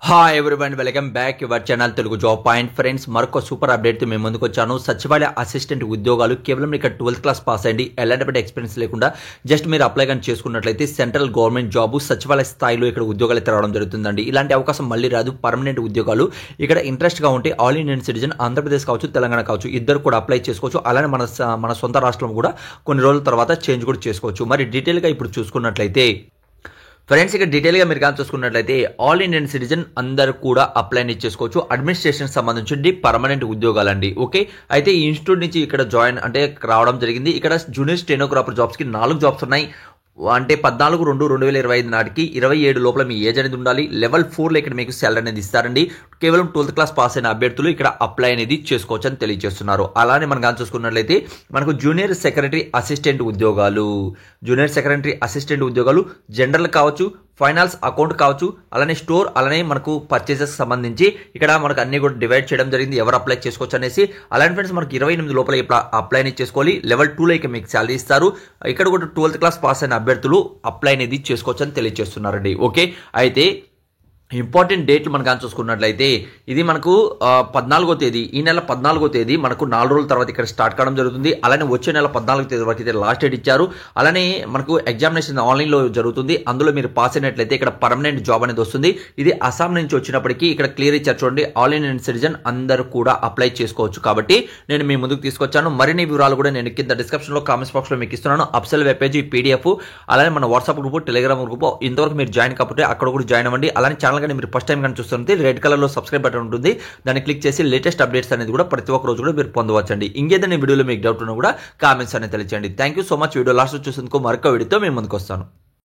Hi everyone, welcome back your channel Telugu job point. Friends, మరొక super అప్డేట్తో మేము ముందుకు వచ్చాను. సచివాలయ అసిస్టెంట్ ఉద్యోగాలు కేవలం ఇక్కడ 12th క్లాస్ పాస్ అయ్యండి, ఎలాంటి ఎక్స్పీరియన్స్ లేకుండా జస్ట్ మీరు అప్లై కానీ చేసుకున్నట్లయితే సెంట్రల్ గవర్నమెంట్ జాబ్ సచివాలయ స్థాయిలో ఇక్కడ ఉద్యోగాలు అయితే రావడం జరుగుతుందండి. ఇలాంటి అవకాశం మళ్ళీ రాదు. పర్మనెంట్ ఉద్యోగాలు ఇక్కడ ఇంట్రెస్ట్గా ఉంటే ఆల్ ఇండియన్ సిటిజన్ ఆంధ్రప్రదేశ్ కావచ్చు, తెలంగాణ కావచ్చు, ఇద్దరు కూడా అప్లై చేసుకోవచ్చు. అలానే మన సొంత రాష్ట్రం కూడా కొన్ని రోజుల తర్వాత చేంజ్ కూడా చేసుకోవచ్చు. మరి డీటెయిల్గా ఇప్పుడు చూసుకున్నట్లయితే ఫ్రెండ్స్, ఇక్కడ డీటెయిల్గా మీరు కానీ చూసుకున్నట్లయితే ఆల్ ఇండియన్ సిటిజన్ అందరూ కూడా అప్లై చేసుకోవచ్చు. అడ్మినిస్ట్రేషన్ సంబంధించి పర్మనెంట్ ఉద్యోగాలండి. ఓకే, అయితే ఈ ఇన్స్టిట్యూట్ నుంచి ఇక్కడ జాయిన్ అంటే రావడం జరిగింది. ఇక్కడ జూనియర్ స్టెనోగ్రాఫర్ జాబ్స్కి 4 జాబ్స్ ఉన్నాయి. అంటే 14/2/2025 నాటికి 27 లోపల మీ ఏజ్ అనేది ఉండాలి. లెవెల్ 4లో ఇక్కడ మీకు శాలరీ అనేది ఇస్తారండి. కేవలం 12th క్లాస్ పాస్ అయిన అభ్యర్థులు ఇక్కడ అప్లై అనేది చేసుకోవచ్చు అని తెలియజేస్తున్నారు. అలానే మనం కానీ చూసుకున్నట్లయితే మనకు జూనియర్ సెక్రటరీ అసిస్టెంట్ ఉద్యోగాలు జనరల్ కావచ్చు, ఫైనాన్స్ అకౌంట్ కావచ్చు, అలానే స్టోర్, అలానే మనకు పర్చేసెస్ సంబంధించి ఇక్కడ మనకు అన్ని కూడా డివైడ్ చేయడం జరిగింది. ఎవరు అప్లై చేసుకోవచ్చు అనేసి. అలాంటి ఫ్రెండ్స్, మనకి 28 లోపల అప్లై అనేది చేసుకోవాలి. లెవెల్ 2లో ఇక మీకు శాలరీ ఇస్తారు. ఇక్కడ కూడా 12th క్లాస్ పాస్ అయిన అభ్యర్థులు అప్లై అనేది చేసుకోవచ్చు అని తెలియజేస్తున్నారండి. ఓకే, అయితే ఇంపార్టెంట్ డేట్లు మనం కానీ చూసుకున్నట్లయితే ఇది మనకు 14వ తేదీ, ఈ నెల 14వ తేదీ మనకు 4 రోజుల తర్వాత ఇక్కడ స్టార్ట్ కావడం జరుగుతుంది. అలానే వచ్చే నెల 14వ తేదీ వరకు అయితే లాస్ట్ డేట్ ఇచ్చారు. అలానే మనకు ఎగ్జామినేషన్ ఆన్లైన్లో జరుగుతుంది. అందులో మీరు పాస్ అయినట్లయితే ఇక్కడ పర్మనెంట్ జాబ్ అనేది వస్తుంది. ఇది అస్సాం నుంచి వచ్చినప్పటికీ ఇక్కడ క్లియర్ ఇచ్చారు చూడండి. ఆల్ ఇండియన్ సిటిజన్ అందరూ కూడా అప్లై చేసుకోవచ్చు. కాబట్టి నేను మీ ముందుకు తీసుకొచ్చాను. మరిన్ని వివరాలు కూడా నేను కింద డిస్క్రిప్షన్లో కామెంట్స్ బాక్స్లో మీకు ఇస్తున్నాను. అప్సెల్ వెబ్ పేజ్, పీడిఎఫ్, అలానే మన వాట్సాప్ గ్రూప్, టెలిగ్రామ్ గ్రూప్ ఇంతవరకు మీరు జాయిన్ కాకపోతే అక్కడ కూడా జాయిన్ అవ్వండి. అలానే ఛానల్ కానీ మీరు ఫస్ట్ టైం కానీ చూస్తుంటే రెడ్ కలర్ లో సబ్స్క్రైబ్ బటన్ ఉంటుంది. దాన్ని క్లిక్ చేసి లేటెస్ట్ అప్డేట్స్ అనేది కూడా ప్రతి ఒక్క రోజు కూడా మీరు పొందవచ్చండి. ఇంకేదైనా వీడియోలో మీకు డౌట్ ఉన్నా కూడా కామెంట్స్ అనేది తెలియజేయండి. Thank you so much. Video last చూసేందుకు మరొక వీడియోతో మేము ముందుకు వస్తాను.